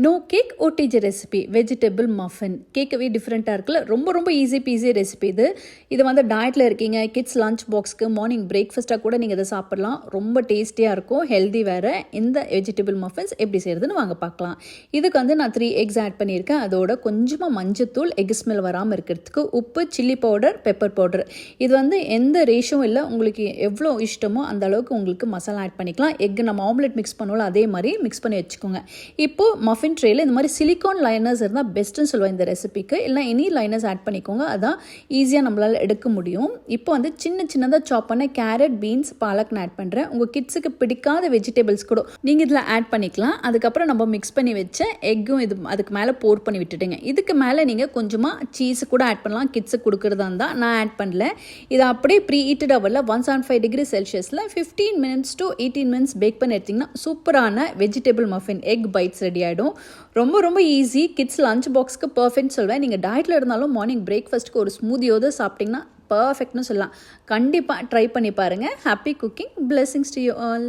No cake OTG recipe vegetable muffin கேட்கவே டிஃப்ரெண்ட்டாக இருக்குல்ல. ரொம்ப ரொம்ப ஈஸி பீஸி ரெசிபி இது வந்து டயட்டில் இருக்கீங்க, கிட்ஸ் லஞ்ச் பாக்ஸ்க்கு மார்னிங் பிரேக்ஃபாஸ்ட்டாக கூட நீங்கள் இதை சாப்பிட்லாம். ரொம்ப டேஸ்டியாக இருக்கும், ஹெல்தி வேறு. இந்த வெஜிடபிள் மஃபின்ஸ் எப்படி செய்கிறதுன்னு வாங்க பார்க்கலாம். இதுக்கு வந்து நான் 3 எக்ஸ் ஆட் பண்ணியிருக்கேன். அதோட கொஞ்சமாக மஞ்சத்தூள், எக் ஸ்மெல் வராமல் இருக்கிறதுக்கு, உப்பு, சில்லி பவுடர், பெப்பர் பவுடர். இது வந்து எந்த ரேஷும் இல்லை, உங்களுக்கு எவ்வளோ இஷ்டமோ அந்த அளவுக்கு உங்களுக்கு மசாலா ஆட் பண்ணிக்கலாம். எக் நம்ம ஆம்லெட் மிக்ஸ் பண்ணுவோம், அதே மாதிரி மிக்ஸ் பண்ணி வச்சுக்கோங்க. இப்போது மஃபின் ட்ரேயில் இந்த மாதிரி சிலிக்கான் லைனர்ஸ் இருந்தால் பெஸ்ட்டுன்னு சொல்லுவேன் இந்த ரெசிபிக்கு. இல்லை எனி லைனர்ஸ் ஆட் பண்ணிக்கோங்க, அதான் ஈஸியாக நம்மளால் எடுக்க முடியும். இப்போ வந்து சின்னதாக சாப் பண்ண கேரட், பீன்ஸ், பாலக் நான் ஆட் பண்ணுறேன். உங்கள் கிட்ஸுக்கு பிடிக்காத வெஜிடபிள்ஸ் கூட நீங்கள் இதில் ஆட் பண்ணிக்கலாம். அதுக்கப்புறம் நம்ம மிக்ஸ் பண்ணி வச்ச எக்கும் இது அதுக்கு மேலே போர் பண்ணி விட்டுட்டுங்க. இதுக்கு மேலே நீங்கள் கொஞ்சமாக சீஸ் கூட ஆட் பண்ணலாம், கிட்ஸுக்கு கொடுக்குறதா இருந்தால். நான் ஆட் பண்ணல. இதை அப்படியே ப்ரீ ஹீட்டட் அவரில் 175 டிகிரி செல்சியஸில் 15 மினிட்ஸ் to 18 மினிட்ஸ் பேக் பண்ணி எடுத்திங்கன்னா சூப்பரான vegetable muffin egg bites ready ஆகிடும். ரொம்ப ரொம்ப ஈஸி, கிட்ஸ் லஞ்ச் பாக்ஸ்க்கு பர்ஃபெக்ட் சொல்வேன். நீங்கள் டயட்டில் இருந்தாலும் மார்னிங் பிரேக்ஃபாஸ்ட்டுக்கு ஒரு ஸ்மூதியோடு சாப்பிட்டிங்கன்னா பர்ஃபெக்ட்னு சொல்லலாம். கண்டிப்பாக ட்ரை பண்ணி பாருங்கள். Happy cooking. Blessings to you all.